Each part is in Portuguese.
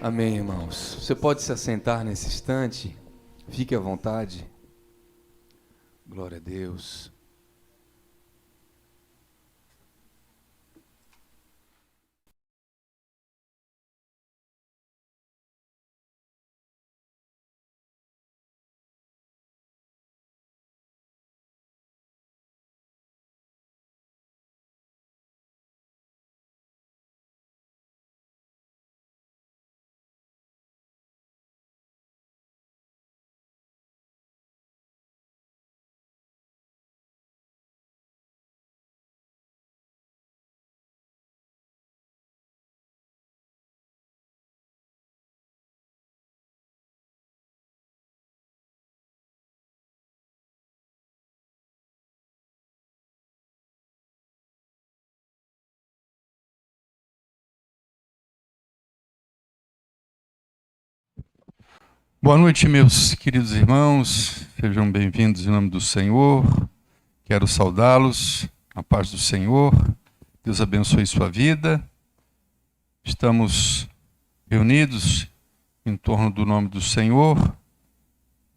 Amém, irmãos. Você pode se assentar nesse instante? Fique à vontade. Glória a Deus. Boa noite, meus queridos irmãos, sejam bem-vindos em nome do Senhor. Quero saudá-los, a paz do Senhor, Deus abençoe sua vida. Estamos reunidos em torno do nome do Senhor,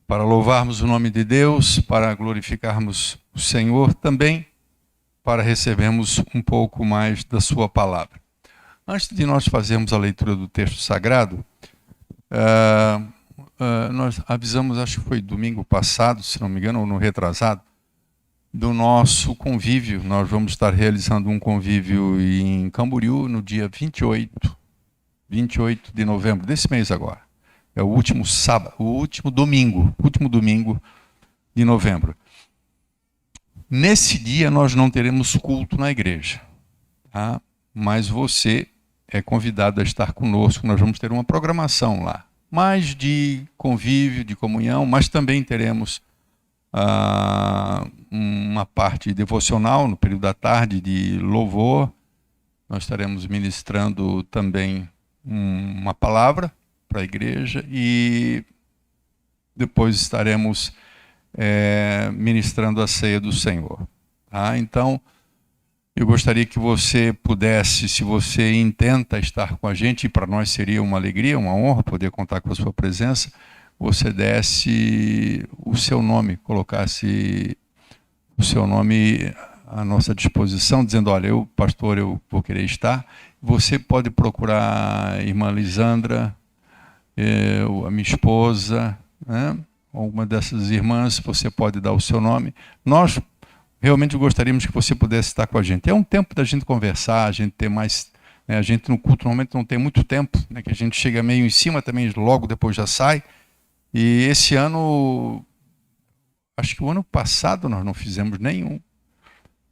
para louvarmos o nome de Deus, para glorificarmos o Senhor também, para recebermos um pouco mais da sua palavra. Antes de nós fazermos a leitura do texto sagrado, nós avisamos, acho que foi domingo passado, se não me engano, ou no retrasado, do nosso convívio. Nós vamos estar realizando um convívio em Camboriú no dia 28 de novembro, desse mês agora. É o último sábado, o último domingo de novembro. Nesse dia nós não teremos culto na igreja, tá? Mas você é convidado a estar conosco, nós vamos ter uma programação lá. Mais de convívio, de comunhão, mas também teremos uma parte devocional no período da tarde de louvor. Nós estaremos ministrando também uma palavra para a igreja e depois estaremos ministrando a ceia do Senhor. Tá? Então, eu gostaria que você pudesse, se você intenta estar com a gente, e para nós seria uma alegria, uma honra poder contar com a sua presença, você desse o seu nome, colocasse o seu nome à nossa disposição, dizendo, olha, eu, pastor, eu vou querer estar. Você pode procurar a irmã Lisandra, a minha esposa, né? Alguma dessas irmãs, você pode dar o seu nome. Nós realmente gostaríamos que você pudesse estar com a gente. É um tempo da gente conversar, a gente ter mais... Né, a gente no culto normalmente não tem muito tempo, né, que a gente chega meio em cima também, logo depois já sai. E esse ano, acho que o ano passado nós não fizemos nenhum.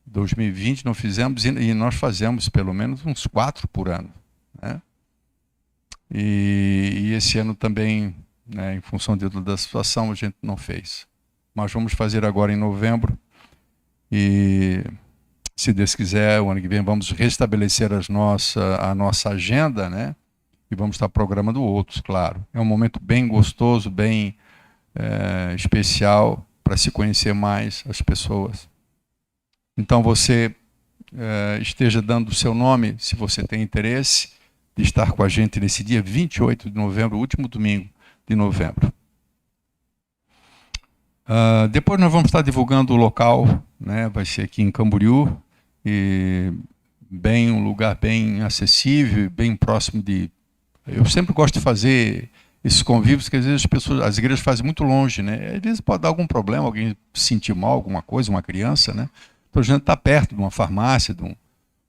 2020 não fizemos e nós fazemos pelo menos uns 4 por ano. Né? E esse ano também, né, em função da situação, a gente não fez. Mas vamos fazer agora em novembro. E, se Deus quiser, o ano que vem vamos restabelecer a nossa agenda, né? E vamos estar programando outros, claro. É um momento bem gostoso, bem especial para se conhecer mais as pessoas. Então você esteja dando o seu nome, se você tem interesse de estar com a gente nesse dia 28 de novembro, último domingo de novembro. Depois nós vamos estar divulgando o local, né? Vai ser aqui em Camboriú, e um lugar bem acessível, bem próximo de... Eu sempre gosto de fazer esses convívios, porque às vezes as igrejas fazem muito longe, né? Às vezes pode dar algum problema, alguém se sentir mal, alguma coisa, uma criança, né? Então a gente está perto de uma farmácia,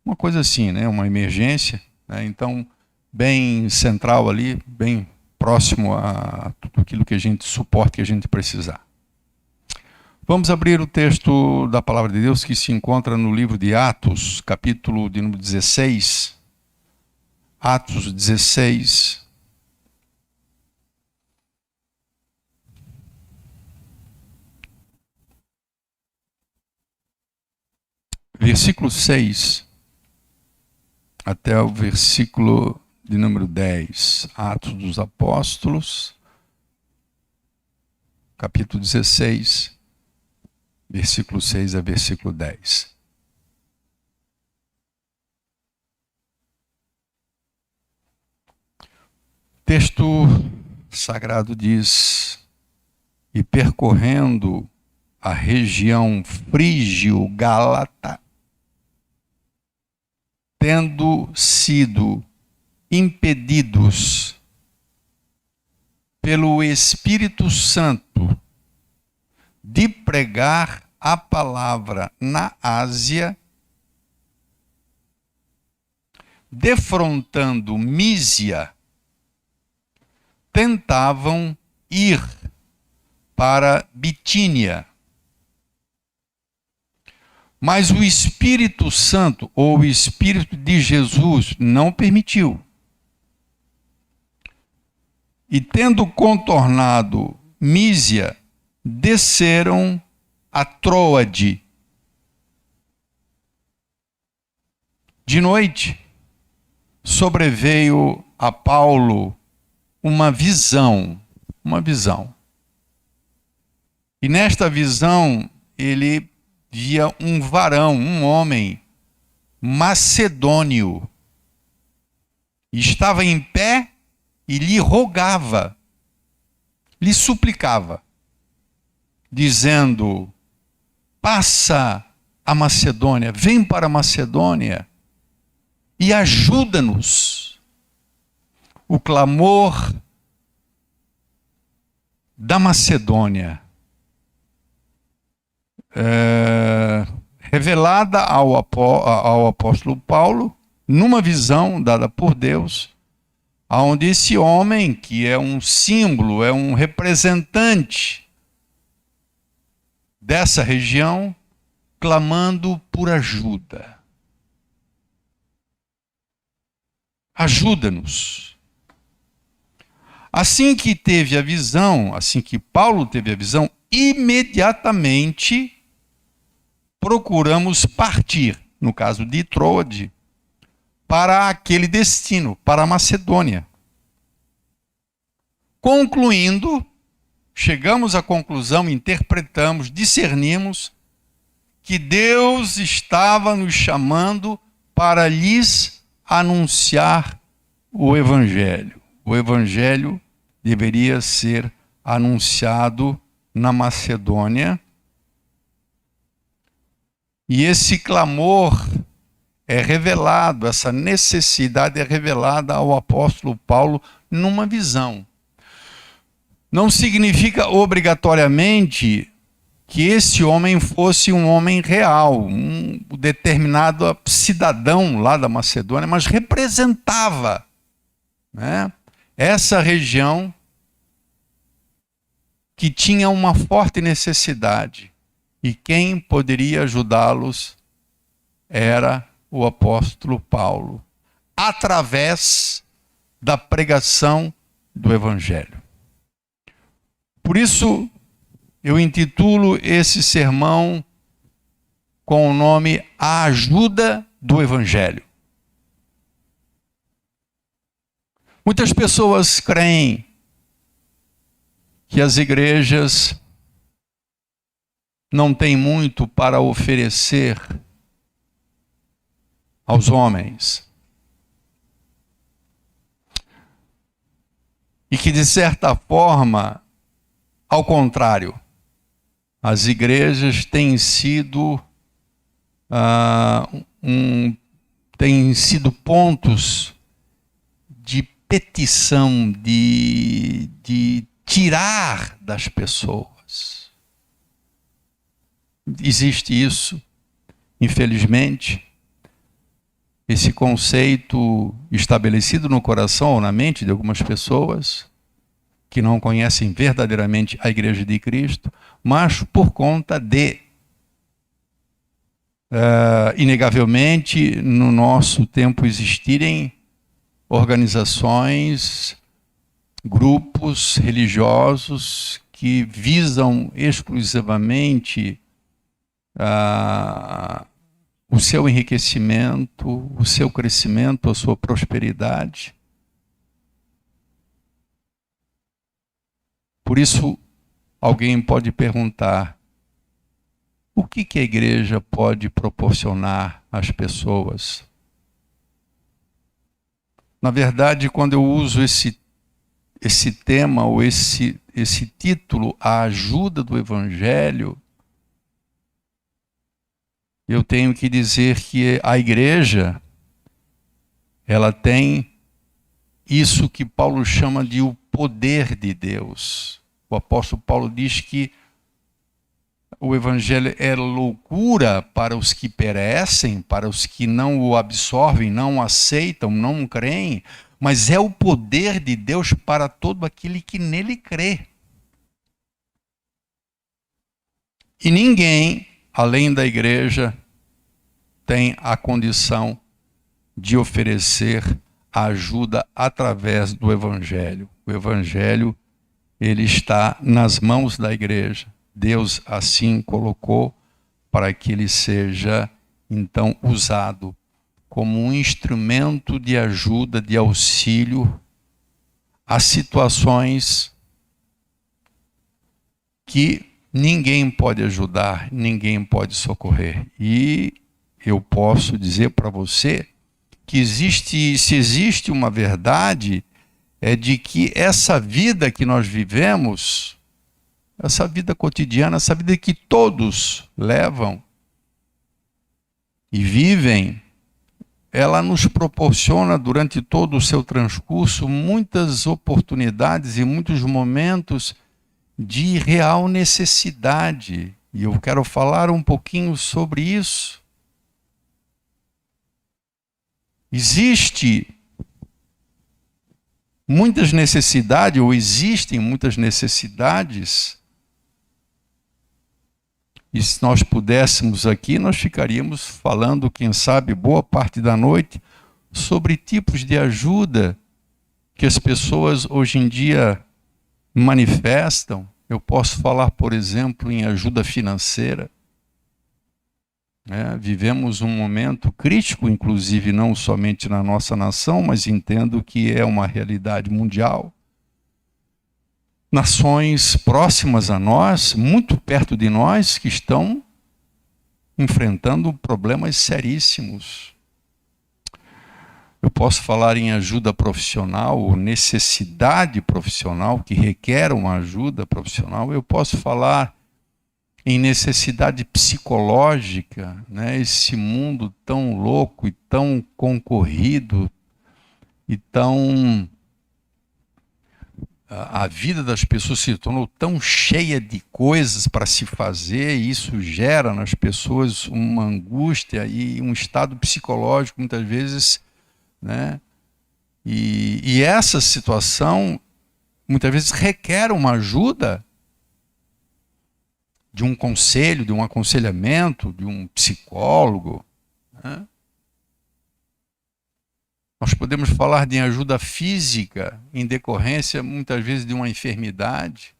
uma coisa assim, né? Uma emergência, né? Então, bem central ali, bem próximo a tudo aquilo que a gente suporta, que a gente precisar. Vamos abrir o texto da Palavra de Deus que se encontra no livro de Atos, capítulo de número 16. Atos 16. Versículo 6 até o versículo de número 10. Atos dos Apóstolos, capítulo 16. Versículo 6 a versículo 10. texto sagrado diz: e percorrendo a região frígio-gálata, tendo sido impedidos pelo Espírito Santo de pregar a palavra na Ásia, defrontando Mísia, tentavam ir para Bitínia. Mas o Espírito Santo, ou o Espírito de Jesus, não permitiu. E tendo contornado Mísia, desceram a Troade. De noite, sobreveio a Paulo uma visão. E nesta visão, ele via um varão, um homem macedônio. Estava em pé e lhe rogava, lhe suplicava, dizendo: passa a Macedônia, vem para a Macedônia e ajuda-nos. O clamor da Macedônia, revelada ao apóstolo Paulo, numa visão dada por Deus, onde esse homem, que é um símbolo, é um representante dessa região, clamando por ajuda. Ajuda-nos. Assim que teve a visão, assim que Paulo teve a visão, imediatamente procuramos partir, no caso de Troade, para aquele destino, para a Macedônia. Concluindo, chegamos à conclusão, interpretamos, discernimos que Deus estava nos chamando para lhes anunciar o Evangelho. O Evangelho deveria ser anunciado na Macedônia. E esse clamor é revelado, essa necessidade é revelada ao apóstolo Paulo numa visão. Não significa obrigatoriamente que esse homem fosse um homem real, um determinado cidadão lá da Macedônia, mas representava, né, essa região que tinha uma forte necessidade. E quem poderia ajudá-los era o apóstolo Paulo, através da pregação do Evangelho. Por isso, eu intitulo esse sermão com o nome A Ajuda do Evangelho. Muitas pessoas creem que as igrejas não têm muito para oferecer aos homens. E que, de certa forma, ao contrário, as igrejas têm sido pontos de petição, de tirar das pessoas. Existe isso, infelizmente, esse conceito estabelecido no coração ou na mente de algumas pessoas que não conhecem verdadeiramente a Igreja de Cristo, mas por conta de, inegavelmente, no nosso tempo existirem organizações, grupos religiosos que visam exclusivamente o seu enriquecimento, o seu crescimento, a sua prosperidade. Por isso, alguém pode perguntar: o que a igreja pode proporcionar às pessoas? Na verdade, quando eu uso esse esse tema ou esse título, A Ajuda do Evangelho, eu tenho que dizer que a igreja, ela tem isso que Paulo chama de o poder de Deus. O apóstolo Paulo diz que o evangelho é loucura para os que perecem, para os que não o absorvem, não o aceitam, não creem, mas é o poder de Deus para todo aquele que nele crê. E ninguém, além da igreja, tem a condição de oferecer ajuda através do evangelho. O evangelho, ele está nas mãos da igreja. Deus assim colocou para que ele seja, então, usado como um instrumento de ajuda, de auxílio a situações que ninguém pode ajudar, ninguém pode socorrer. E eu posso dizer para você que se existe uma verdade, é de que essa vida que nós vivemos, essa vida cotidiana, essa vida que todos levam e vivem, ela nos proporciona durante todo o seu transcurso muitas oportunidades e muitos momentos de real necessidade. E eu quero falar um pouquinho sobre isso. Existem muitas necessidades, e se nós pudéssemos aqui, nós ficaríamos falando, quem sabe, boa parte da noite, sobre tipos de ajuda que as pessoas hoje em dia manifestam. Eu posso falar, por exemplo, em ajuda financeira. Vivemos um momento crítico, inclusive não somente na nossa nação, mas entendo que é uma realidade mundial. Nações próximas a nós, muito perto de nós, que estão enfrentando problemas seríssimos. Eu posso falar em ajuda profissional, necessidade profissional, que requer uma ajuda profissional. Eu posso falar em necessidade psicológica, esse mundo tão louco e tão concorrido e tão... A vida das pessoas se tornou tão cheia de coisas para se fazer, e isso gera nas pessoas uma angústia e um estado psicológico, muitas vezes, e essa situação, muitas vezes, requer uma ajuda de um conselho, de um aconselhamento, de um psicólogo. Nós podemos falar de ajuda física em decorrência, muitas vezes, de uma enfermidade,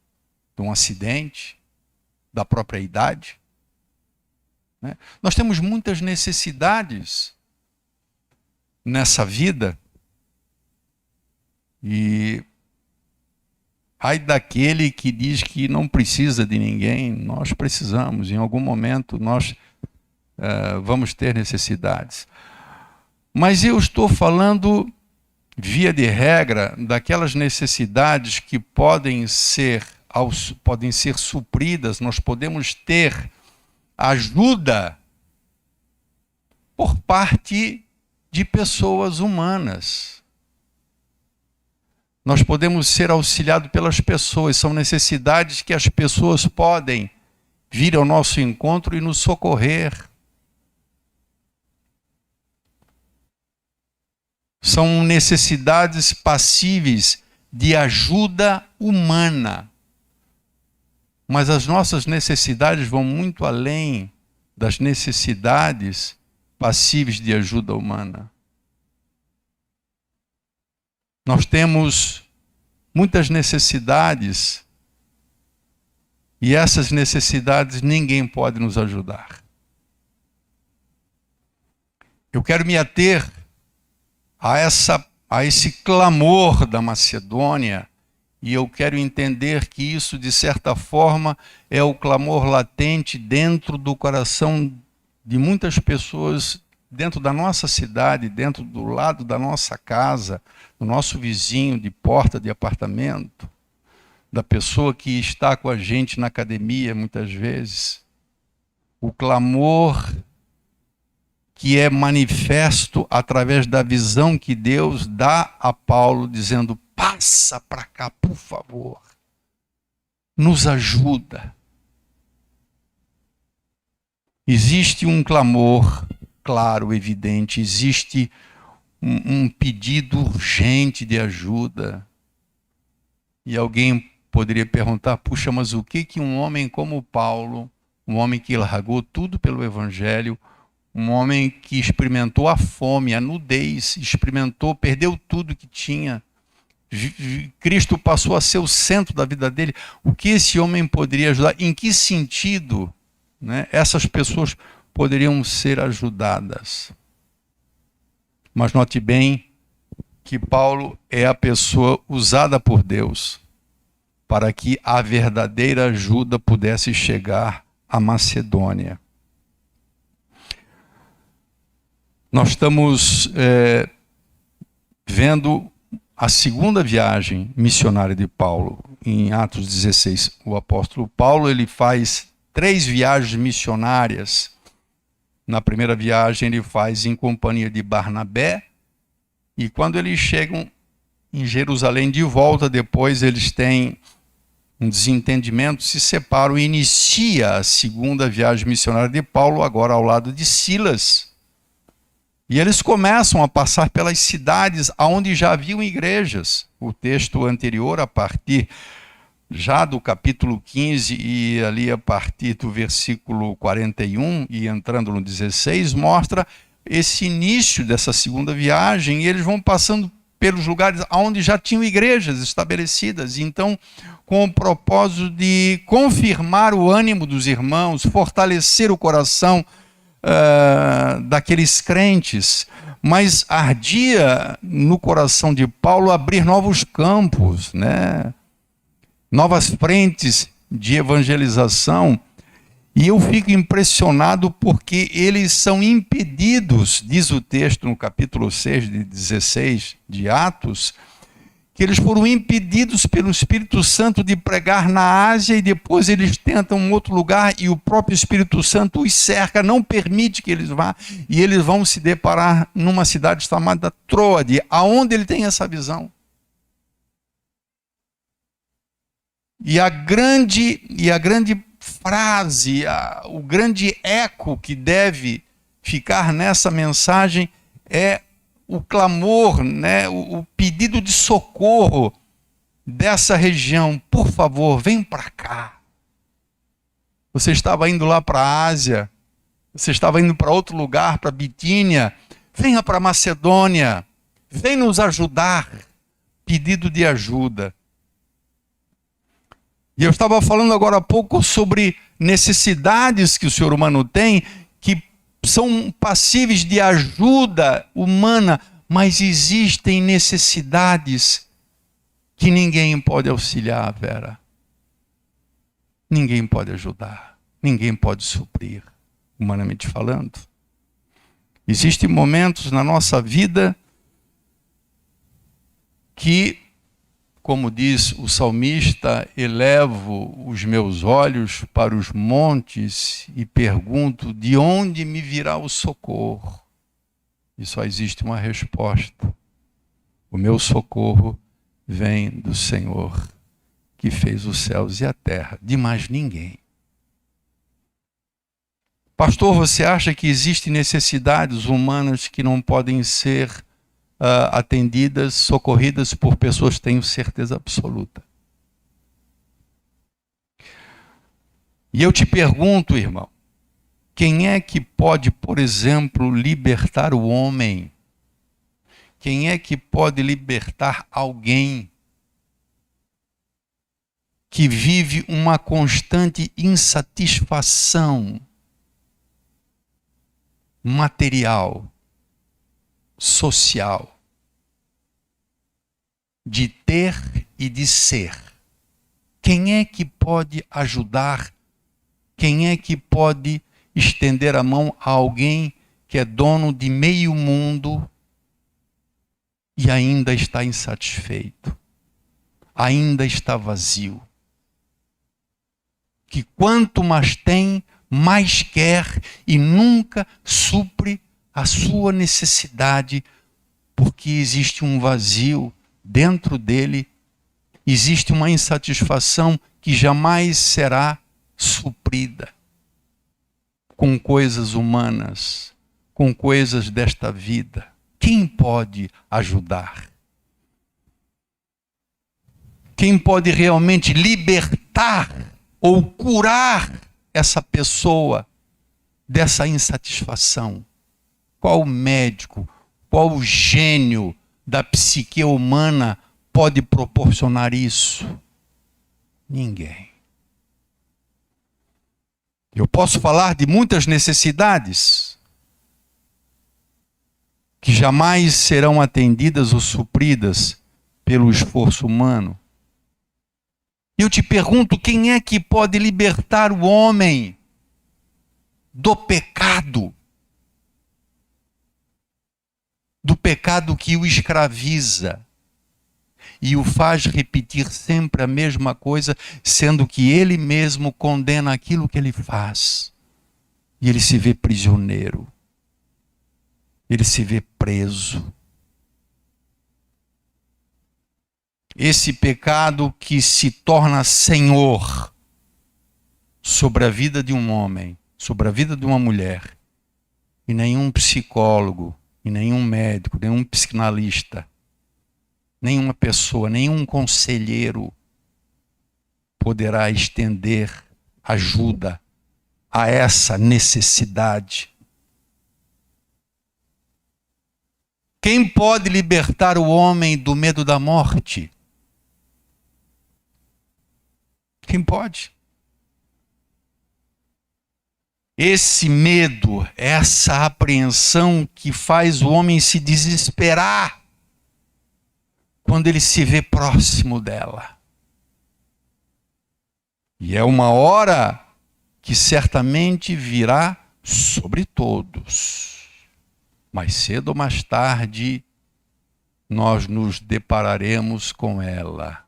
de um acidente, da própria idade. Nós temos muitas necessidades nessa vida e ai daquele que diz que não precisa de ninguém. Nós precisamos, em algum momento nós vamos ter necessidades. Mas eu estou falando, via de regra, daquelas necessidades que podem ser supridas. Nós podemos ter ajuda por parte de pessoas humanas. Nós podemos ser auxiliados pelas pessoas. São necessidades que as pessoas podem vir ao nosso encontro e nos socorrer. São necessidades passíveis de ajuda humana. Mas as nossas necessidades vão muito além das necessidades passíveis de ajuda humana. Nós temos muitas necessidades e essas necessidades ninguém pode nos ajudar. Eu quero me ater a esse clamor da Macedônia, e eu quero entender que isso, de certa forma, é o clamor latente dentro do coração de muitas pessoas dentro da nossa cidade, dentro do lado da nossa casa, do nosso vizinho de porta de apartamento, da pessoa que está com a gente na academia muitas vezes. O clamor que é manifesto através da visão que Deus dá a Paulo, dizendo: passa para cá, por favor, nos ajuda. Existe um clamor claro, evidente, existe um pedido urgente de ajuda. E alguém poderia perguntar: puxa, mas o que um homem como Paulo, um homem que largou tudo pelo Evangelho, um homem que experimentou a fome, a nudez, perdeu tudo que tinha, Cristo passou a ser o centro da vida dele, o que esse homem poderia ajudar? Em que sentido, né, essas pessoas poderiam ser ajudadas? Mas note bem que Paulo é a pessoa usada por Deus para que a verdadeira ajuda pudesse chegar à Macedônia. Nós estamos vendo a segunda viagem missionária de Paulo, em Atos 16. O apóstolo Paulo, ele faz 3 viagens missionárias. Na primeira viagem ele faz em companhia de Barnabé, e quando eles chegam em Jerusalém de volta, depois eles têm um desentendimento, se separam e inicia a segunda viagem missionária de Paulo, agora ao lado de Silas. E eles começam a passar pelas cidades onde já haviam igrejas. O texto anterior, a partir já do capítulo 15 e ali a partir do versículo 41 e entrando no 16, mostra esse início dessa segunda viagem, e eles vão passando pelos lugares onde já tinham igrejas estabelecidas. Então, com o propósito de confirmar o ânimo dos irmãos, fortalecer o coração daqueles crentes, mas ardia no coração de Paulo abrir novos campos, né? Novas frentes de evangelização. E eu fico impressionado porque eles são impedidos, diz o texto no capítulo 6 de 16 de Atos, que eles foram impedidos pelo Espírito Santo de pregar na Ásia, e depois eles tentam um outro lugar e o próprio Espírito Santo os cerca, não permite que eles vá, e eles vão se deparar numa cidade chamada Troade, aonde ele tem essa visão. E a grande frase, o grande eco que deve ficar nessa mensagem é o clamor, né, o pedido de socorro dessa região. Por favor, vem para cá. Você estava indo lá para a Ásia, você estava indo para outro lugar, para Bitínia, venha para a Macedônia, vem nos ajudar. Pedido de ajuda. E eu estava falando agora há pouco sobre necessidades que o ser humano tem, que são passíveis de ajuda humana, mas existem necessidades que ninguém pode auxiliar, Vera. Ninguém pode ajudar, ninguém pode suprir, humanamente falando. Existem momentos na nossa vida que, como diz o salmista, elevo os meus olhos para os montes e pergunto: de onde me virá o socorro? E só existe uma resposta: o meu socorro vem do Senhor, que fez os céus e a terra, de mais ninguém. Pastor, você acha que existem necessidades humanas que não podem ser atendidas, socorridas por pessoas? Tenho certeza absoluta. E eu te pergunto, irmão, quem é que pode, por exemplo, libertar o homem? Quem é que pode libertar alguém que vive uma constante insatisfação material, social, de ter e de ser? Quem é que pode ajudar? Quem é que pode estender a mão a alguém que é dono de meio mundo e ainda está insatisfeito, ainda está vazio. Que quanto mais tem, mais quer e nunca supre a sua necessidade, porque existe um vazio dentro dele, existe uma insatisfação que jamais será suprida com coisas humanas, com coisas desta vida. Quem pode ajudar? Quem pode realmente libertar ou curar essa pessoa dessa insatisfação? Qual médico, qual gênio da psique humana pode proporcionar isso? Ninguém. Eu posso falar de muitas necessidades que jamais serão atendidas ou supridas pelo esforço humano. Eu te pergunto, quem é que pode libertar o homem do pecado? Do pecado que o escraviza e o faz repetir sempre a mesma coisa, sendo que ele mesmo condena aquilo que ele faz. E ele se vê prisioneiro. Ele se vê preso. Esse pecado que se torna senhor sobre a vida de um homem, sobre a vida de uma mulher, e nenhum psicólogo, e nenhum médico, nenhum psicanalista, nenhuma pessoa, nenhum conselheiro poderá estender ajuda a essa necessidade. Quem pode libertar o homem do medo da morte? Quem pode? Esse medo, essa apreensão que faz o homem se desesperar quando ele se vê próximo dela. E é uma hora que certamente virá sobre todos. Mais cedo ou mais tarde, nós nos depararemos com ela.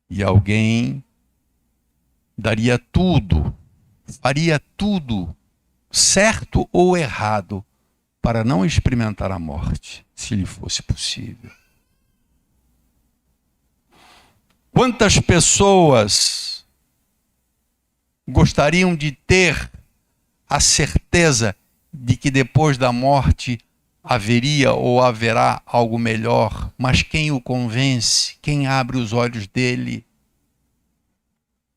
E alguém daria tudo, faria tudo, certo ou errado, para não experimentar a morte, se lhe fosse possível. Quantas pessoas gostariam de ter a certeza de que depois da morte haveria ou haverá algo melhor, mas quem o convence? Quem abre os olhos dele?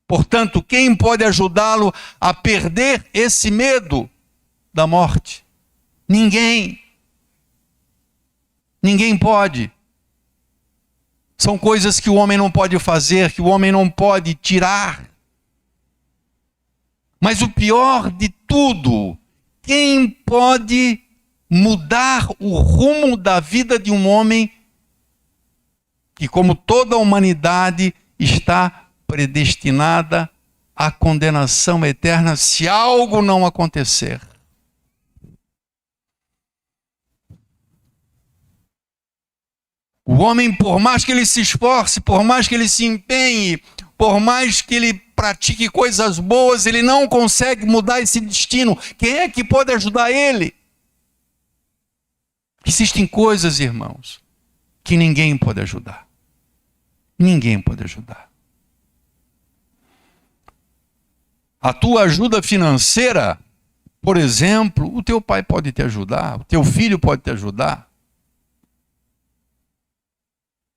Portanto, quem pode ajudá-lo a perder esse medo da morte? Ninguém. Ninguém pode. São coisas que o homem não pode fazer, que o homem não pode tirar. Mas o pior de tudo, quem pode mudar o rumo da vida de um homem que, como toda a humanidade, está predestinada à condenação eterna se algo não acontecer? O homem, por mais que ele se esforce, por mais que ele se empenhe, por mais que ele pratique coisas boas, ele não consegue mudar esse destino. Quem é que pode ajudar ele? Existem coisas, irmãos, que ninguém pode ajudar. Ninguém pode ajudar. A tua ajuda financeira, por exemplo, o teu pai pode te ajudar, o teu filho pode te ajudar.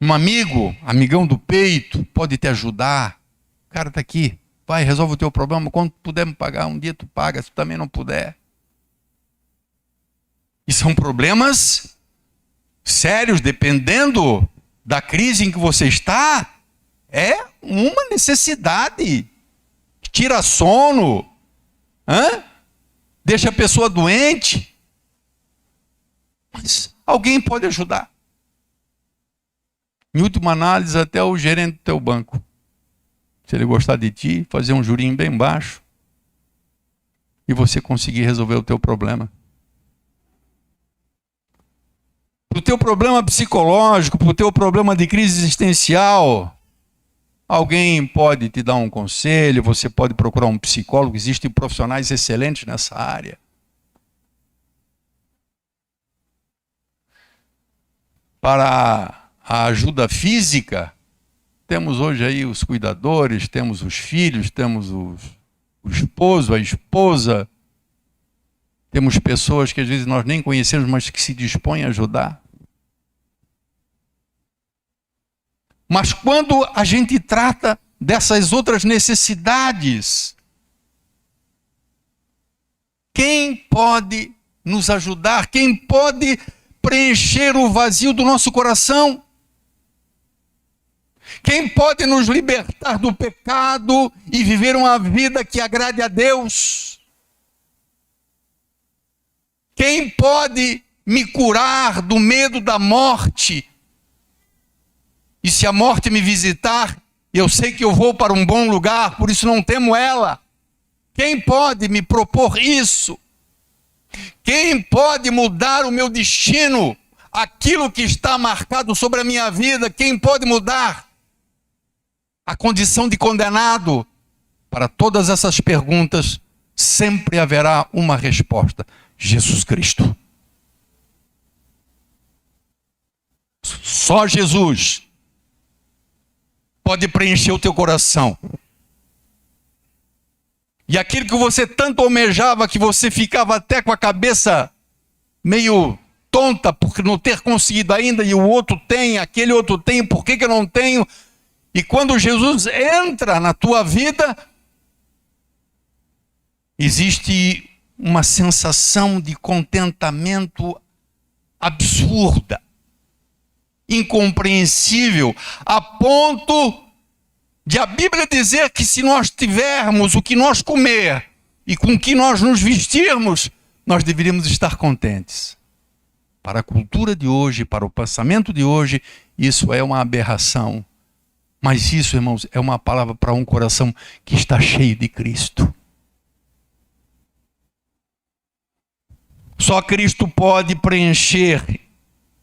Um amigo, amigão do peito, pode te ajudar. O cara está aqui, vai, resolve o teu problema. Quando puder me pagar, um dia tu paga, se tu também não puder. E são problemas sérios, dependendo da crise em que você está. É uma necessidade. Tira sono, deixa a pessoa doente. Mas alguém pode ajudar. Em última análise, até o gerente do teu banco. Se ele gostar de ti, fazer um jurinho bem baixo e você conseguir resolver o teu problema. para o teu problema psicológico, para o teu problema de crise existencial, alguém pode te dar um conselho, você pode procurar um psicólogo, existem profissionais excelentes nessa área. Para a ajuda física, temos hoje aí os cuidadores, temos os filhos, temos o esposo, a esposa, temos pessoas que às vezes nós nem conhecemos, mas que se dispõem a ajudar. Mas quando a gente trata dessas outras necessidades, quem pode nos ajudar? Quem pode preencher o vazio do nosso coração? Quem pode nos libertar do pecado e viver uma vida que agrade a Deus? Quem pode me curar do medo da morte? E se a morte me visitar, eu sei que eu vou para um bom lugar, por isso não temo ela. Quem pode me propor isso? Quem pode mudar o meu destino? Aquilo que está marcado sobre a minha vida, quem pode mudar a condição de condenado? Para todas essas perguntas, sempre haverá uma resposta: Jesus Cristo. Só Jesus pode preencher o teu coração. E aquilo que você tanto almejava, que você ficava até com a cabeça meio tonta por não ter conseguido ainda, e o outro tem, aquele outro tem, por que eu não tenho? E quando Jesus entra na tua vida, existe uma sensação de contentamento absurda, incompreensível, a ponto de a Bíblia dizer que se nós tivermos o que nós comer e com o que nós nos vestirmos, nós deveríamos estar contentes. Para a cultura de hoje, para o pensamento de hoje, isso é uma aberração. Mas isso, irmãos, é uma palavra para um coração que está cheio de Cristo. Só Cristo pode preencher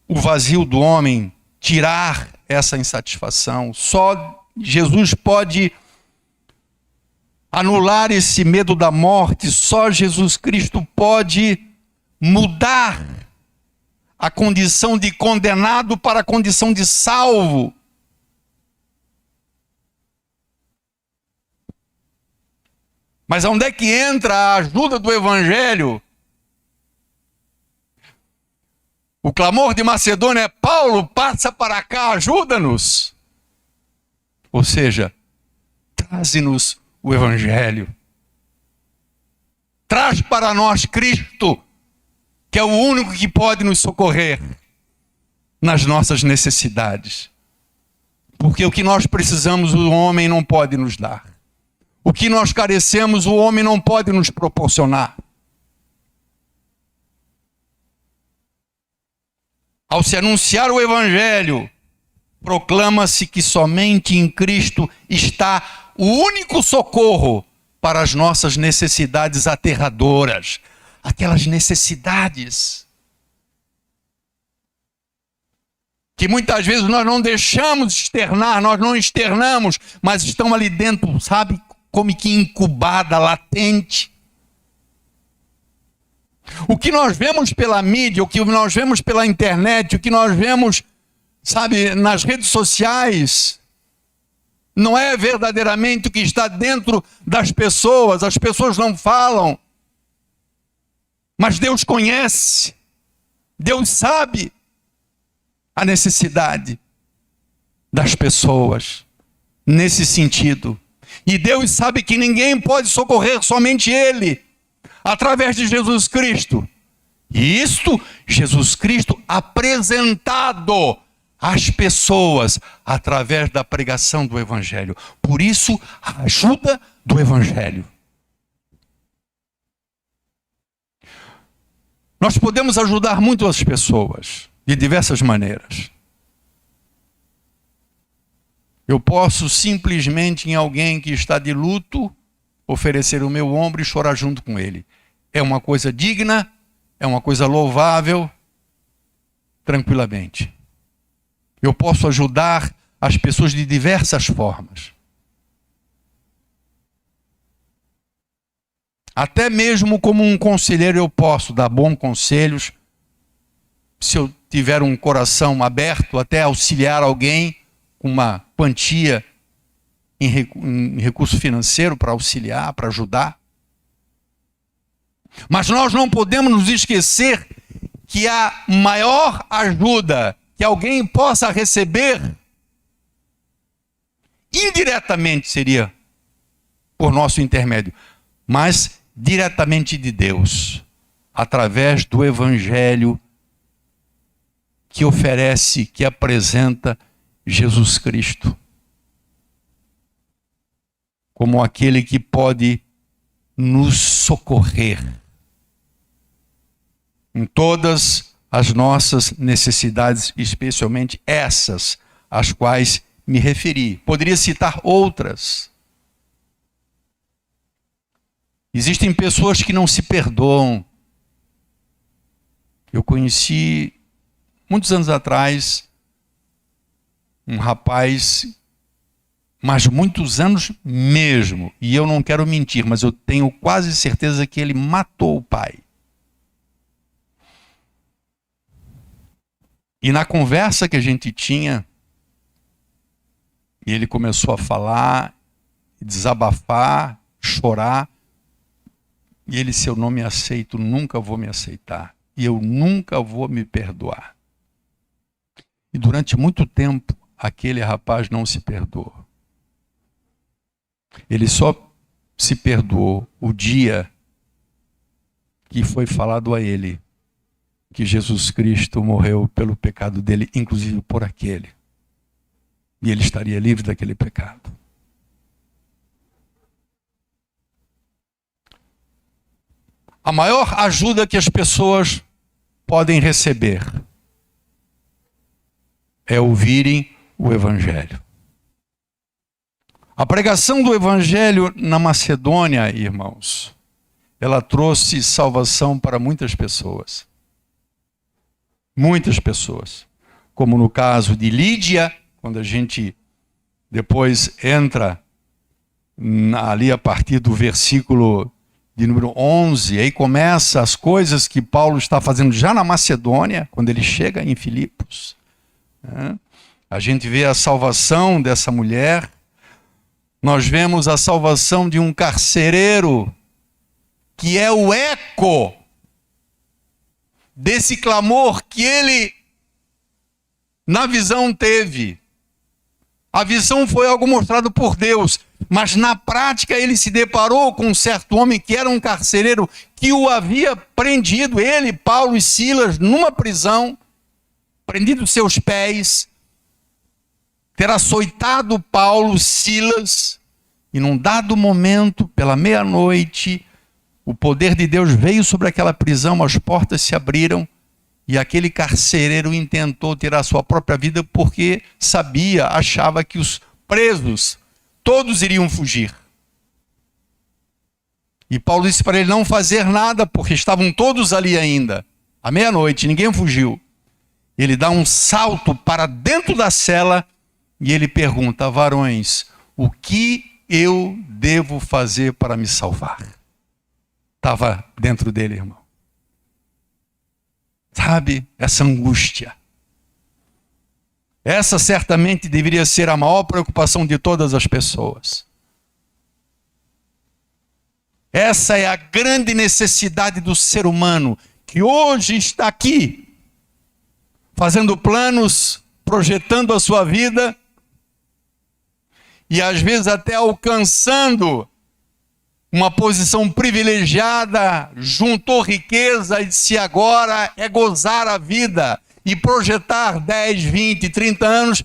o vazio do homem, tirar essa insatisfação. Só Jesus pode anular esse medo da morte. Só Jesus Cristo pode mudar a condição de condenado para a condição de salvo. Mas onde é que entra a ajuda do Evangelho? O clamor de Macedônia é: Paulo, passa para cá, ajuda-nos. Ou seja, traze-nos o Evangelho. Traz para nós Cristo, que é o único que pode nos socorrer nas nossas necessidades. Porque o que nós precisamos, o homem não pode nos dar. O que nós carecemos, o homem não pode nos proporcionar. Ao se anunciar o Evangelho, proclama-se que somente em Cristo está o único socorro para as nossas necessidades aterradoras. Aquelas necessidades que muitas vezes nós não deixamos externar, nós não externamos, mas estão ali dentro, sabe, como que incubada, latente. O que nós vemos pela mídia, o que nós vemos pela internet, o que nós vemos, sabe, nas redes sociais, não é verdadeiramente o que está dentro das pessoas. As pessoas não falam, mas Deus conhece, Deus sabe a necessidade das pessoas nesse sentido. E Deus sabe que ninguém pode socorrer, somente Ele, através de Jesus Cristo. E isto, Jesus Cristo apresentado às pessoas através da pregação do Evangelho. Por isso, a ajuda do Evangelho. Nós podemos ajudar muito as pessoas de diversas maneiras. Eu posso simplesmente, em alguém que está de luto, oferecer o meu ombro e chorar junto com ele. É uma coisa digna, é uma coisa louvável, tranquilamente. Eu posso ajudar as pessoas de diversas formas. Até mesmo como um conselheiro eu posso dar bons conselhos. Se eu tiver um coração aberto, até auxiliar alguém com uma quantia em recurso financeiro para auxiliar, para ajudar. Mas nós não podemos nos esquecer que a maior ajuda que alguém possa receber, indiretamente seria por nosso intermédio, mas diretamente de Deus, através do Evangelho que oferece, que apresenta Jesus Cristo como aquele que pode nos socorrer em todas as nossas necessidades, especialmente essas às quais me referi. Poderia citar outras. Existem pessoas que não se perdoam. Eu conheci, muitos anos atrás, um rapaz, mas muitos anos mesmo, e eu não quero mentir, mas eu tenho quase certeza que ele matou o pai. E na conversa que a gente tinha, ele começou a falar, desabafar, chorar. E ele, se eu não me aceito, nunca vou me aceitar. E eu nunca vou me perdoar. E durante muito tempo, aquele rapaz não se perdoou. Ele só se perdoou o dia que foi falado a ele que Jesus Cristo morreu pelo pecado dele, inclusive por aquele. E ele estaria livre daquele pecado. A maior ajuda que as pessoas podem receber é ouvirem o Evangelho. A pregação do Evangelho na Macedônia, irmãos, ela trouxe salvação para muitas pessoas. Muitas pessoas. Como no caso de Lídia, quando a gente depois entra ali a partir do versículo de número 11, aí começa as coisas que Paulo está fazendo já na Macedônia, quando ele chega em Filipos. A gente vê a salvação dessa mulher, nós vemos a salvação de um carcereiro, que é o eco desse clamor que ele, na visão, teve. A visão foi algo mostrado por Deus, mas na prática ele se deparou com um certo homem que era um carcereiro, que o havia prendido, ele, Paulo e Silas, numa prisão, prendido seus pés, ter açoitado Paulo, Silas, e num dado momento, pela meia-noite, o poder de Deus veio sobre aquela prisão, as portas se abriram, e aquele carcereiro intentou tirar sua própria vida porque sabia, achava que os presos todos iriam fugir. E Paulo disse para ele não fazer nada, porque estavam todos ali ainda. À meia-noite, ninguém fugiu. Ele dá um salto para dentro da cela e ele pergunta: varões, o que eu devo fazer para me salvar? Estava dentro dele, irmão. Sabe, essa angústia. Essa certamente deveria ser a maior preocupação de todas as pessoas. Essa é a grande necessidade do ser humano, que hoje está aqui, fazendo planos, projetando a sua vida, e às vezes até alcançando uma posição privilegiada, juntou riqueza e disse agora é gozar a vida e projetar 10, 20, 30 anos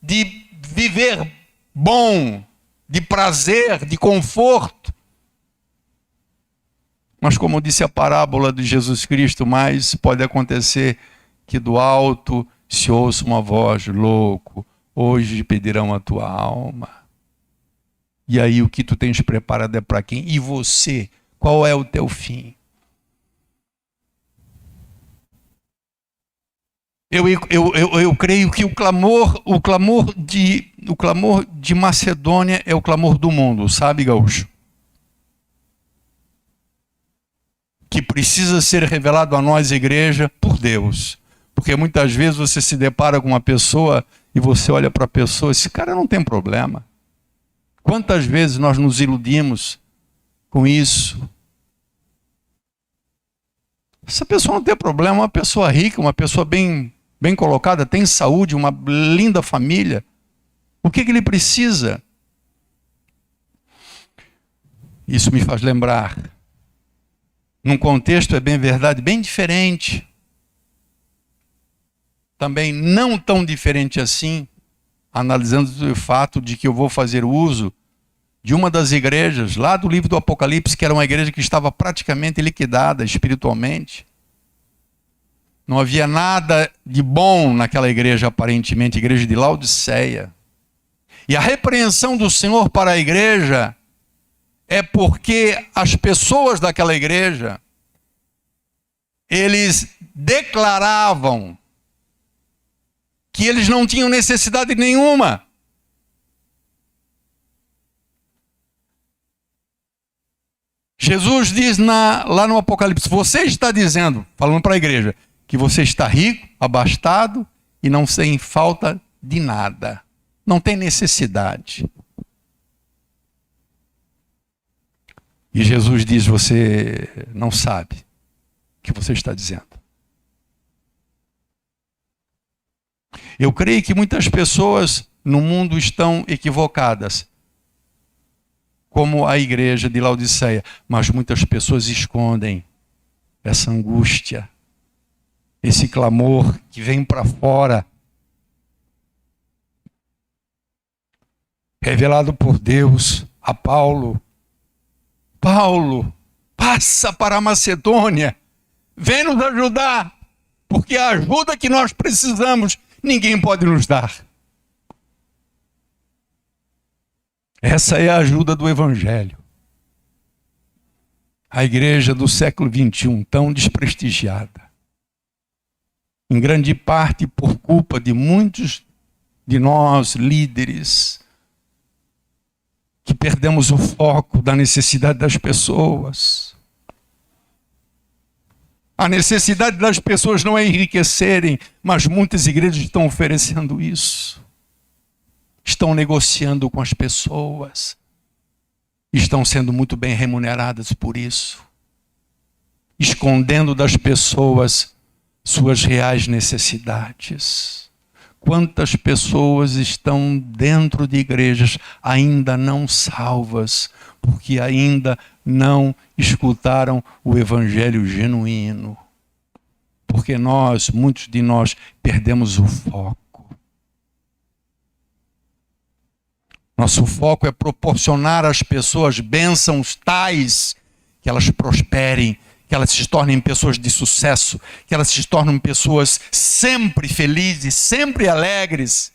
de viver bom, de prazer, de conforto. Mas como disse a parábola de Jesus Cristo, mais pode acontecer que do alto se ouça uma voz: louco, hoje pedirão a tua alma. E aí o que tu tens preparado é para quem? E você? Qual é o teu fim? Eu creio que o clamor de Macedônia é o clamor do mundo, sabe, Gaúcho? Que precisa ser revelado a nós, igreja, por Deus. Porque muitas vezes você se depara com uma pessoa e você olha para a pessoa, esse cara não tem problema. Quantas vezes nós nos iludimos com isso? Essa pessoa não tem problema, uma pessoa rica, uma pessoa bem colocada, tem saúde, uma linda família. O que ele precisa? Isso me faz lembrar, num contexto, é bem verdade, bem diferente. Também não tão diferente assim, analisando o fato de que eu vou fazer uso de uma das igrejas, lá do livro do Apocalipse, que era uma igreja que estava praticamente liquidada espiritualmente. Não havia nada de bom naquela igreja, aparentemente, a igreja de Laodiceia. E a repreensão do Senhor para a igreja é porque as pessoas daquela igreja, eles declaravam que eles não tinham necessidade nenhuma. Jesus diz lá no Apocalipse, você está dizendo, falando para a igreja, que você está rico, abastado e não tem falta de nada. Não tem necessidade. E Jesus diz, você não sabe o que você está dizendo. Eu creio que muitas pessoas no mundo estão equivocadas, como a igreja de Laodiceia, mas muitas pessoas escondem essa angústia, esse clamor que vem para fora, revelado por Deus a Paulo. Paulo, passa para a Macedônia, vem nos ajudar, porque a ajuda que nós precisamos, ninguém pode nos dar. Essa é a ajuda do Evangelho. A igreja do século XXI, tão desprestigiada, em grande parte por culpa de muitos de nós, líderes, que perdemos o foco da necessidade das pessoas. A necessidade das pessoas não é enriquecerem, mas muitas igrejas estão oferecendo isso. Estão negociando com as pessoas. Estão sendo muito bem remuneradas por isso. Escondendo das pessoas suas reais necessidades. Quantas pessoas estão dentro de igrejas ainda não salvas, porque ainda não escutaram o evangelho genuíno. Porque muitos de nós, perdemos o foco. Nosso foco é proporcionar às pessoas bênçãos tais que elas prosperem, que elas se tornem pessoas de sucesso, que elas se tornem pessoas sempre felizes, sempre alegres.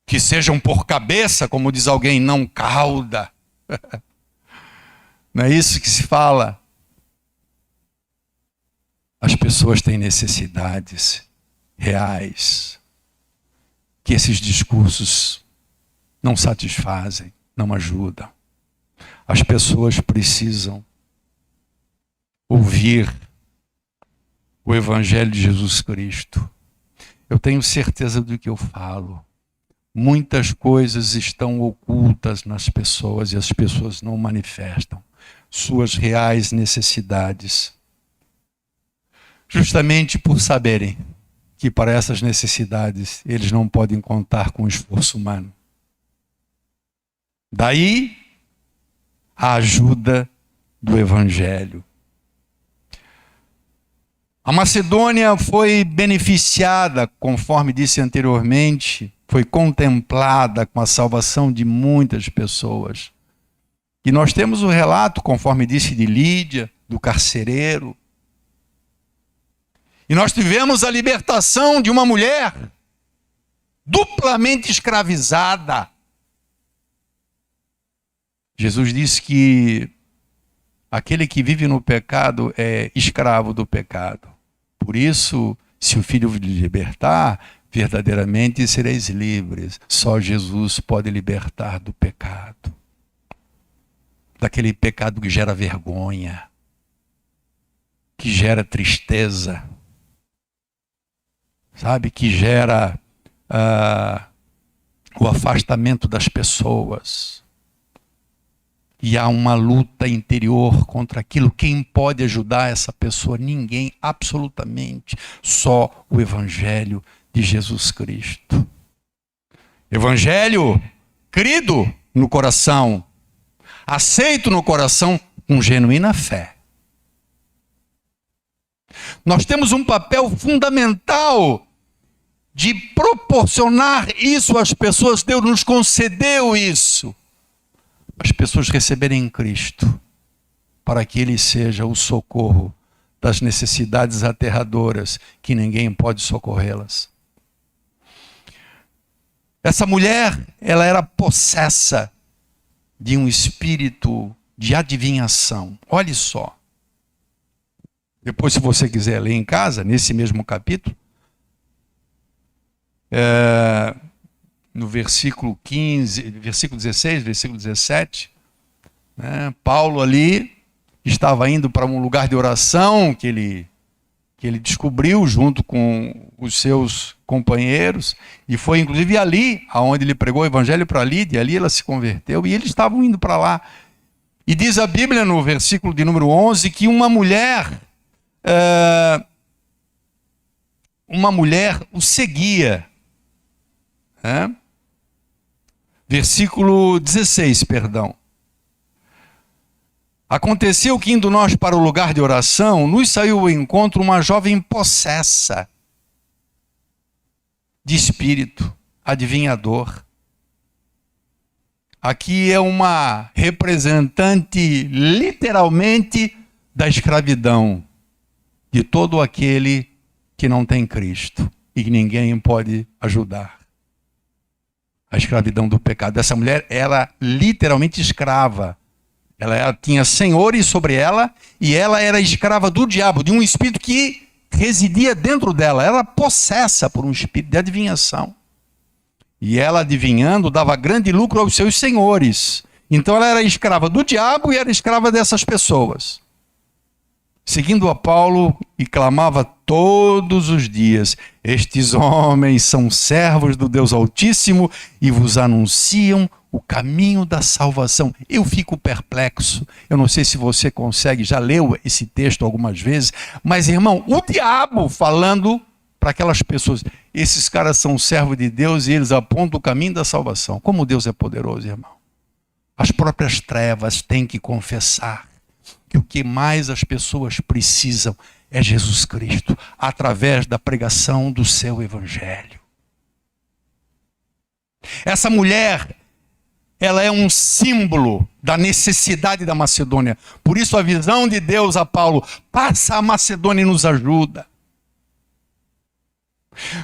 Que sejam por cabeça, como diz alguém, não cauda. Não é isso que se fala? As pessoas têm necessidades reais, que esses discursos não satisfazem, não ajudam. As pessoas precisam ouvir o Evangelho de Jesus Cristo. Eu tenho certeza do que eu falo. Muitas coisas estão ocultas nas pessoas e as pessoas não manifestam suas reais necessidades. Justamente por saberem que para essas necessidades eles não podem contar com o esforço humano. Daí a ajuda do Evangelho. A Macedônia foi beneficiada, conforme disse anteriormente, foi contemplada com a salvação de muitas pessoas. E nós temos o relato, conforme disse, de Lídia, do carcereiro. E nós tivemos a libertação de uma mulher duplamente escravizada. Jesus disse que Aquele que vive no pecado é escravo do pecado. Por isso, se o Filho vos libertar, verdadeiramente sereis livres. Só Jesus pode libertar do pecado. Daquele pecado que gera vergonha, que gera tristeza, sabe? Que gera o afastamento das pessoas. E há uma luta interior contra aquilo. Quem pode ajudar essa pessoa? Ninguém, absolutamente. Só o Evangelho de Jesus Cristo. Evangelho crido no coração, aceito no coração com genuína fé. Nós temos um papel fundamental de proporcionar isso às pessoas. Deus nos concedeu isso. As pessoas receberem em Cristo, para que Ele seja o socorro das necessidades aterradoras que ninguém pode socorrê-las. Essa mulher, ela era possessa de um espírito de adivinhação. Olhe só. Depois, se você quiser ler em casa, nesse mesmo capítulo, no versículo 15, versículo 16, versículo 17, né, Paulo ali estava indo para um lugar de oração que ele descobriu junto com os seus companheiros, e foi inclusive ali aonde ele pregou o evangelho para Lídia. Ali ela se converteu e eles estavam indo para lá. E diz a Bíblia no versículo de número 11 que uma mulher o seguia. Versículo 16, perdão. Aconteceu que, indo nós para o lugar de oração, nos saiu ao encontro uma jovem possessa de espírito, adivinhador. Aqui é uma representante, literalmente, da escravidão, de todo aquele que não tem Cristo e que ninguém pode ajudar. A escravidão do pecado. Essa mulher era literalmente escrava. Ela tinha senhores sobre ela e ela era escrava do diabo, de um espírito que residia dentro dela. Ela era possessa por um espírito de adivinhação. E ela, adivinhando, dava grande lucro aos seus senhores. Então ela era escrava do diabo e era escrava dessas pessoas. Seguindo a Paulo, e clamava todos os dias: estes homens são servos do Deus Altíssimo e vos anunciam o caminho da salvação. Eu fico perplexo. Eu não sei se você consegue, já leu esse texto algumas vezes, mas, irmão, o diabo falando para aquelas pessoas: esses caras são servos de Deus e eles apontam o caminho da salvação. Como Deus é poderoso, irmão. As próprias trevas têm que confessar que o que mais as pessoas precisam é Jesus Cristo, através da pregação do seu evangelho. Essa mulher, ela é um símbolo da necessidade da Macedônia. Por isso a visão de Deus a Paulo: passa a Macedônia e nos ajuda.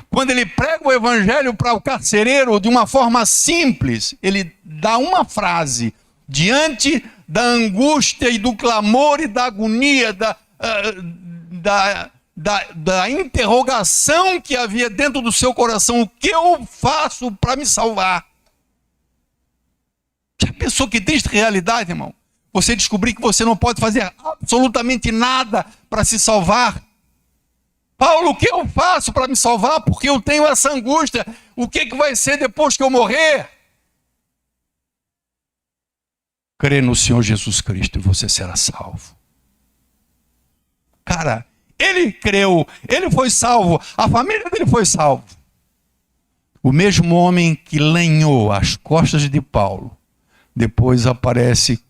Quando ele prega o evangelho para o carcereiro de uma forma simples, ele dá uma frase diante da angústia e do clamor e da agonia, da interrogação que havia dentro do seu coração: o que eu faço para me salvar? Já pensou que triste realidade, irmão? Você descobrir que você não pode fazer absolutamente nada para se salvar. Paulo, o que eu faço para me salvar? Porque eu tenho essa angústia. O que vai ser depois que eu morrer? Crê no Senhor Jesus Cristo e você será salvo. Cara, ele creu, ele foi salvo, a família dele foi salva. O mesmo homem que lenhou as costas de Paulo, depois aparece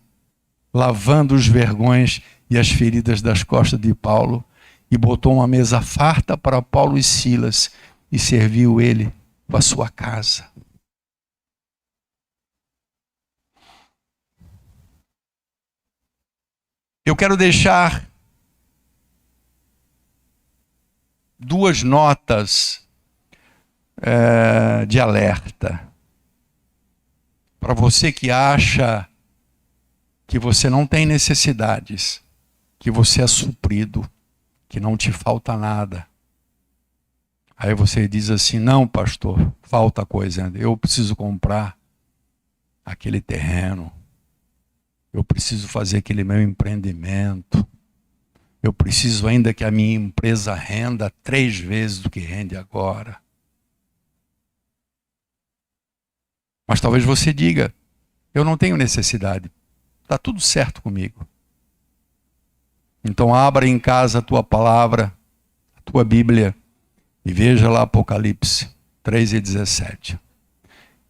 lavando os vergões e as feridas das costas de Paulo, e botou uma mesa farta para Paulo e Silas e serviu ele para a sua casa. Eu quero deixar duas notas de alerta para você que acha que você não tem necessidades, que você é suprido, que não te falta nada. Aí você diz assim: não, pastor, falta coisa ainda. Eu preciso comprar aquele terreno. Eu preciso fazer aquele meu empreendimento. Eu preciso ainda que a minha empresa renda 3 vezes do que rende agora. Mas talvez você diga: eu não tenho necessidade. Está tudo certo comigo. Então abra em casa a tua palavra, a tua Bíblia, e veja lá Apocalipse 3:17.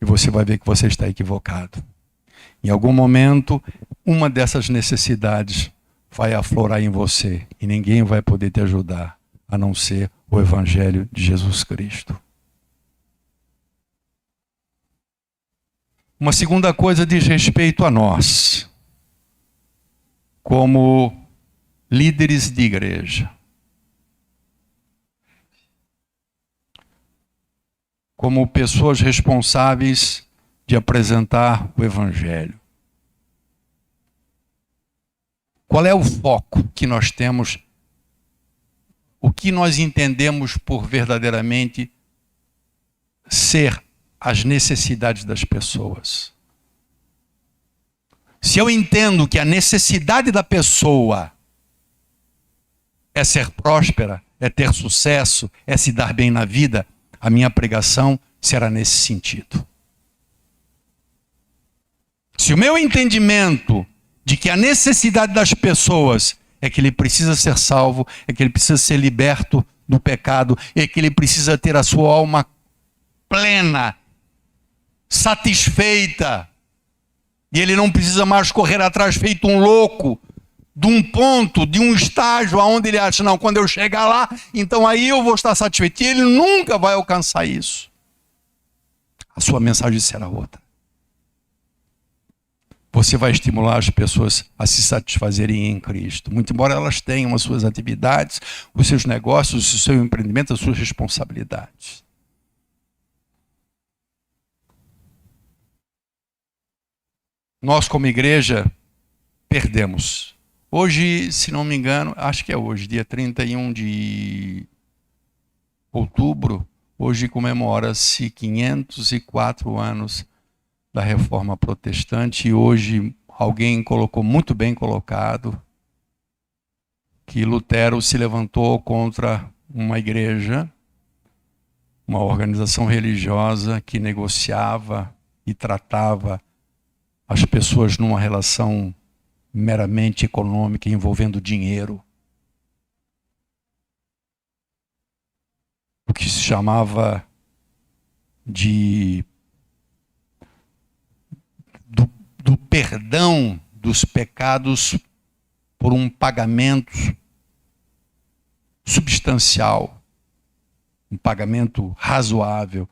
E você vai ver que você está equivocado. Em algum momento, uma dessas necessidades vai aflorar em você e ninguém vai poder te ajudar, a não ser o Evangelho de Jesus Cristo. Uma segunda coisa diz respeito a nós, como líderes de igreja. Como pessoas responsáveis de apresentar o Evangelho. Qual é o foco que nós temos? O que nós entendemos por verdadeiramente ser as necessidades das pessoas? Se eu entendo que a necessidade da pessoa é ser próspera, é ter sucesso, é se dar bem na vida, a minha pregação será nesse sentido. Se o meu entendimento de que a necessidade das pessoas é que ele precisa ser salvo, é que ele precisa ser liberto do pecado, é que ele precisa ter a sua alma plena, satisfeita, e ele não precisa mais correr atrás feito um louco, de um ponto, de um estágio aonde ele acha: não, quando eu chegar lá, então aí eu vou estar satisfeito. E ele nunca vai alcançar isso. A sua mensagem será outra. Você vai estimular as pessoas a se satisfazerem em Cristo. Muito embora elas tenham as suas atividades, os seus negócios, o seu empreendimento, as suas responsabilidades. Nós, como igreja, perdemos. Hoje, se não me engano, acho que é hoje, dia 31 de outubro, hoje comemora-se 504 anos da Reforma Protestante, e hoje alguém colocou muito bem colocado que Lutero se levantou contra uma igreja, uma organização religiosa que negociava e tratava as pessoas numa relação meramente econômica, envolvendo dinheiro. O que se chamava do perdão dos pecados por um pagamento substancial, um pagamento razoável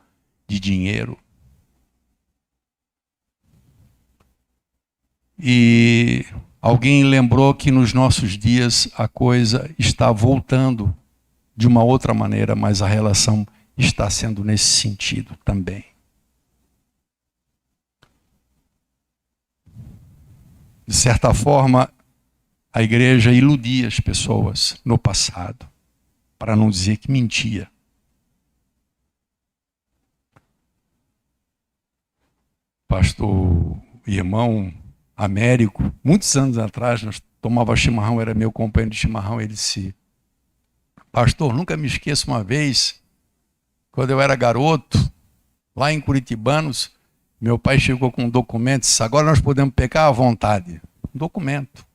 de dinheiro. E alguém lembrou que nos nossos dias a coisa está voltando de uma outra maneira, mas a relação está sendo nesse sentido também. De certa forma, a igreja iludia as pessoas no passado, para não dizer que mentia. Pastor, irmão Américo, muitos anos atrás, nós tomava chimarrão, era meu companheiro de chimarrão, ele disse: pastor, nunca me esqueço uma vez, quando eu era garoto, lá em Curitibanos, meu pai chegou com um documento e disse: agora nós podemos pecar à vontade. Um documento.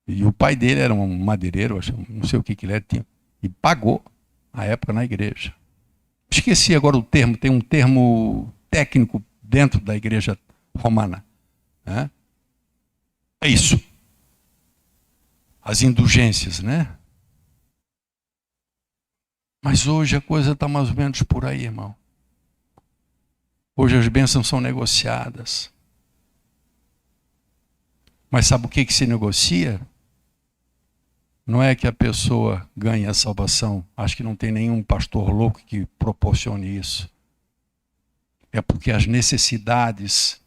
E o pai dele era um madeireiro, não sei o que ele era, e pagou à época na igreja. Esqueci agora o termo, tem um termo técnico dentro da igreja romana. Né? É isso. As indulgências, né? Mas hoje a coisa está mais ou menos por aí, irmão. Hoje as bênçãos são negociadas. Mas sabe o que se negocia? Não é que a pessoa ganhe a salvação. Acho que não tem nenhum pastor louco que proporcione isso. É porque as necessidades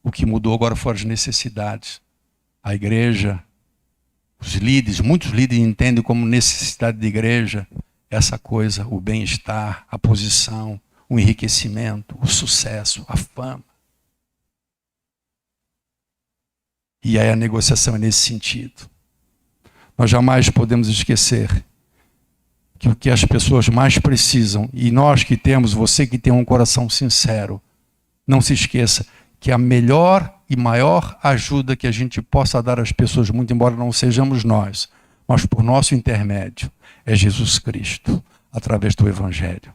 O que mudou agora foram as necessidades. A igreja, os líderes, muitos líderes entendem como necessidade de igreja essa coisa, o bem-estar, a posição, o enriquecimento, o sucesso, a fama. E aí a negociação é nesse sentido. Nós jamais podemos esquecer que o que as pessoas mais precisam, e nós que temos, você que tem um coração sincero, não se esqueça que a melhor e maior ajuda que a gente possa dar às pessoas, muito embora não sejamos nós, mas por nosso intermédio, é Jesus Cristo, através do Evangelho.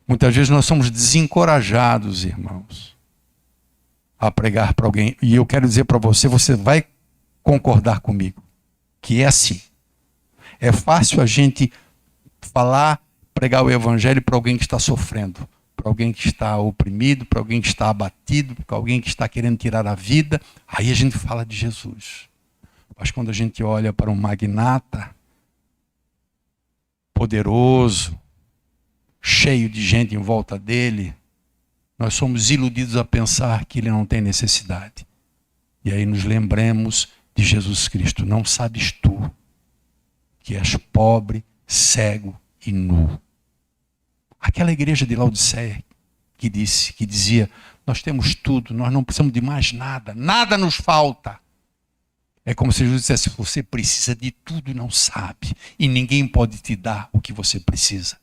Muitas vezes nós somos desencorajados, irmãos, a pregar para alguém. E eu quero dizer para você, você vai concordar comigo, que é assim. É fácil a gente falar, pregar o Evangelho para alguém que está sofrendo, para alguém que está oprimido, para alguém que está abatido, para alguém que está querendo tirar a vida. Aí a gente fala de Jesus. Mas quando a gente olha para um magnata poderoso, cheio de gente em volta dele, nós somos iludidos a pensar que ele não tem necessidade. E aí nos lembremos de Jesus Cristo. Não sabes tu que és pobre, cego e nu. Aquela igreja de Laodiceia que dizia, nós temos tudo, nós não precisamos de mais nada, nada nos falta. É como se Jesus dissesse, você precisa de tudo e não sabe, e ninguém pode te dar o que você precisa.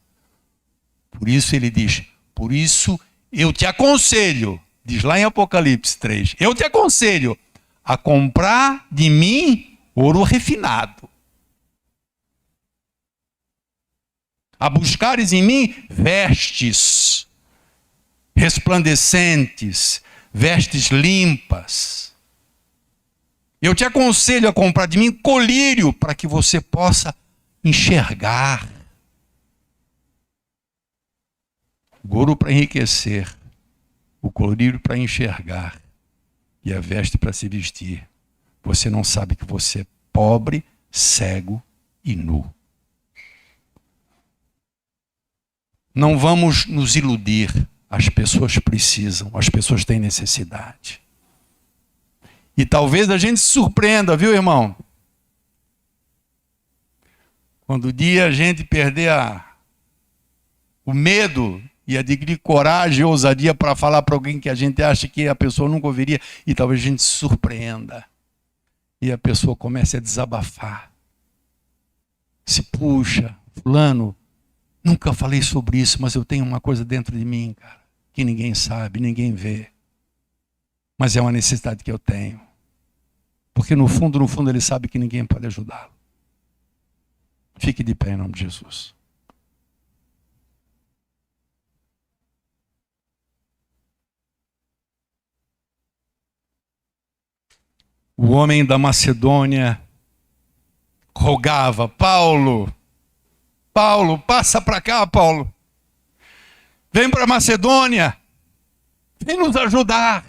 Por isso ele diz, por isso eu te aconselho, diz lá em Apocalipse 3, eu te aconselho a comprar de mim ouro refinado, a buscares em mim vestes resplandecentes, vestes limpas. Eu te aconselho a comprar de mim colírio para que você possa enxergar. O ouro para enriquecer, o colírio para enxergar e a veste para se vestir. Você não sabe que você é pobre, cego e nu. Não vamos nos iludir. As pessoas precisam, as pessoas têm necessidade. E talvez a gente se surpreenda, viu, irmão? Quando o dia a gente perder o medo e adquirir coragem e ousadia para falar para alguém que a gente acha que a pessoa nunca ouviria, e talvez a gente se surpreenda. E a pessoa comece a desabafar. Se puxa, fulano, nunca falei sobre isso, mas eu tenho uma coisa dentro de mim, cara, que ninguém sabe, ninguém vê. Mas é uma necessidade que eu tenho. Porque no fundo, ele sabe que ninguém pode ajudá-lo. Fique de pé em nome de Jesus. O homem da Macedônia rogava, Paulo, passa para cá, Paulo. Vem para a Macedônia. Vem nos ajudar.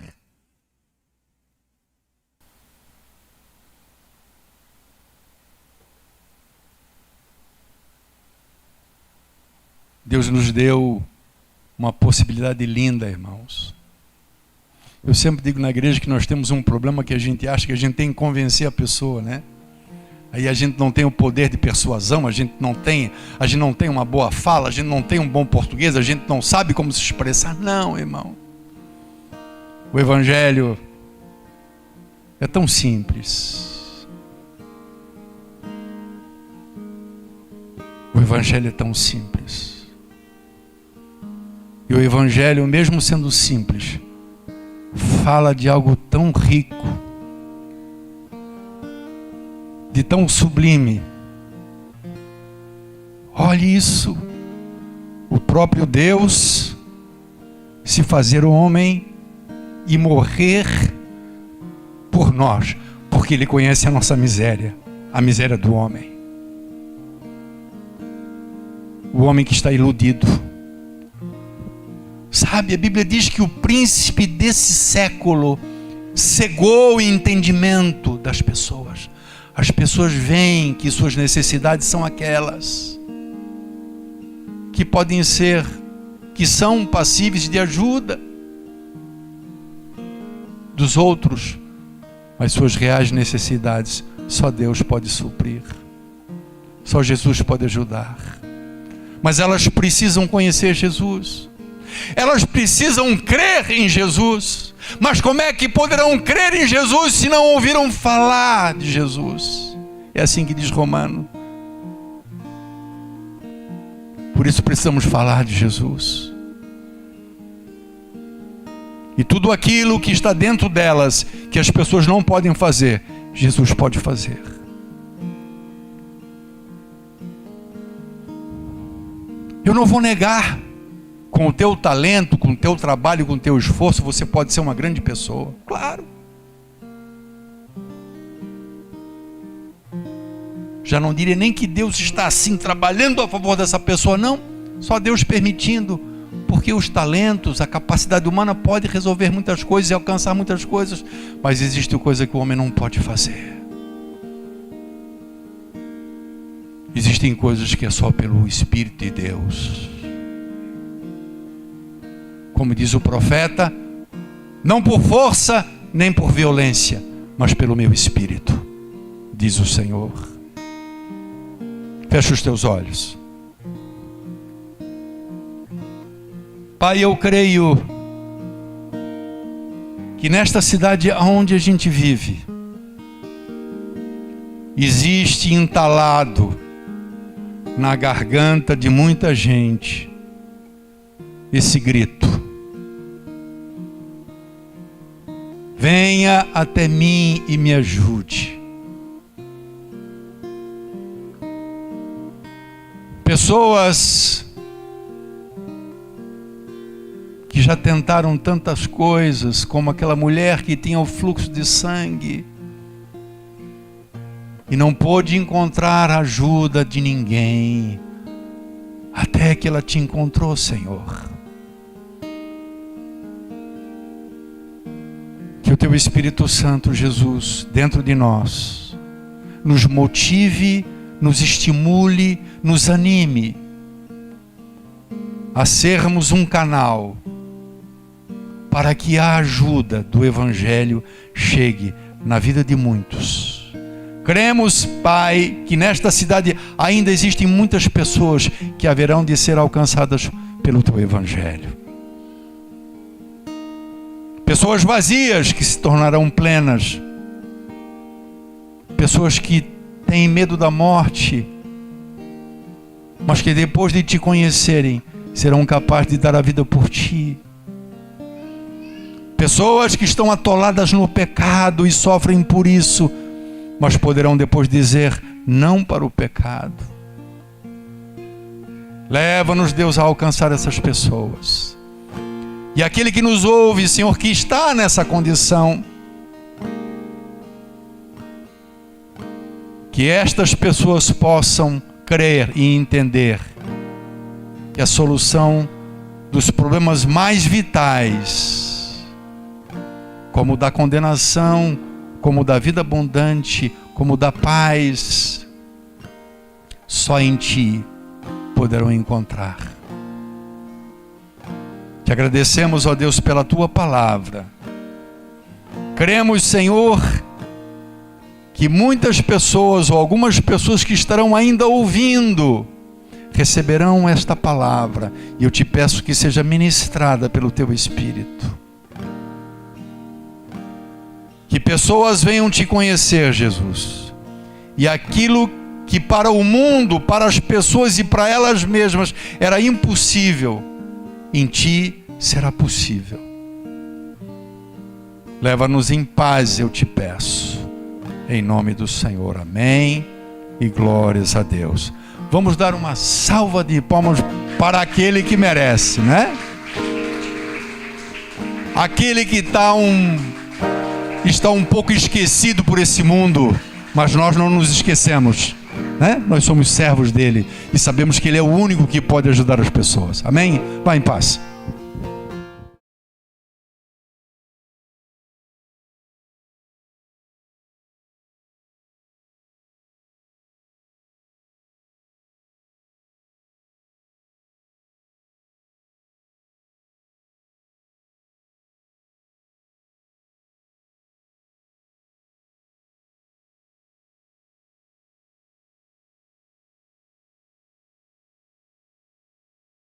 Deus nos deu uma possibilidade linda, irmãos. Eu sempre digo na igreja que nós temos um problema que a gente acha que a gente tem que convencer a pessoa, né? Aí a gente não tem o poder de persuasão, a gente não tem uma boa fala, a gente não tem um bom português, a gente não sabe como se expressar. Não, irmão. O Evangelho é tão simples. O Evangelho é tão simples. E o Evangelho, mesmo sendo simples, fala de algo tão rico, de tão sublime. Olhe isso, o próprio Deus se fazer homem e morrer por nós, porque Ele conhece a nossa miséria, a miséria do homem. O homem que está iludido. Sabe, a Bíblia diz que o príncipe desse século cegou o entendimento das pessoas. As pessoas veem que suas necessidades são aquelas que podem ser, que são passíveis de ajuda. dos outros, mas suas reais necessidades só Deus pode suprir. Só Jesus pode ajudar. Mas elas precisam conhecer Jesus. Elas precisam crer em Jesus. Mas como é que poderão crer em Jesus se não ouviram falar de Jesus? É assim que diz Romano. Por isso precisamos falar de Jesus. E tudo aquilo que está dentro delas, que as pessoas não podem fazer, Jesus pode fazer. Eu não vou negar, com o teu talento, com o teu trabalho, com o teu esforço, você pode ser uma grande pessoa. Claro. Já não diria nem que Deus está assim, trabalhando a favor dessa pessoa, não. Só Deus permitindo. Porque os talentos, a capacidade humana pode resolver muitas coisas e alcançar muitas coisas. Mas existe coisa que o homem não pode fazer. Existem coisas que é só pelo Espírito de Deus. Como diz o profeta, não por força nem por violência, mas pelo meu Espírito, diz o Senhor. Fecha os teus olhos. Pai, eu creio que nesta cidade onde a gente vive, existe entalado na garganta de muita gente esse grito: venha até mim e me ajude. Pessoas que já tentaram tantas coisas, como aquela mulher que tinha o fluxo de sangue e não pôde encontrar ajuda de ninguém, até que ela te encontrou, Senhor. Que o teu Espírito Santo, Jesus, dentro de nós, nos motive, nos estimule, nos anime a sermos um canal para que a ajuda do Evangelho chegue na vida de muitos. Cremos, Pai, que nesta cidade ainda existem muitas pessoas que haverão de ser alcançadas pelo Teu Evangelho. Pessoas vazias que se tornarão plenas. Pessoas que têm medo da morte, mas que depois de Te conhecerem, serão capazes de dar a vida por Ti. Pessoas que estão atoladas no pecado e sofrem por isso, mas poderão depois dizer não para o pecado. Leva-nos, Deus, a alcançar essas pessoas. E aquele que nos ouve, Senhor, que está nessa condição, que estas pessoas possam crer e entender que a solução dos problemas mais vitais, como da condenação, como da vida abundante, como da paz, só em Ti poderão encontrar. Te agradecemos, ó Deus, pela Tua palavra. Cremos, Senhor, que muitas pessoas, ou algumas pessoas que estarão ainda ouvindo, receberão esta palavra. E eu Te peço que seja ministrada pelo Teu Espírito. Que pessoas venham Te conhecer, Jesus. E aquilo que para o mundo, para as pessoas e para elas mesmas era impossível, em Ti será possível. Leva-nos em paz, eu Te peço. Em nome do Senhor. Amém. E glórias a Deus. Vamos dar uma salva de palmas para aquele que merece, né? Aquele que está um pouco esquecido por esse mundo, mas nós não nos esquecemos, né? Nós somos servos dele e sabemos que ele é o único que pode ajudar as pessoas. Amém? Vá em paz.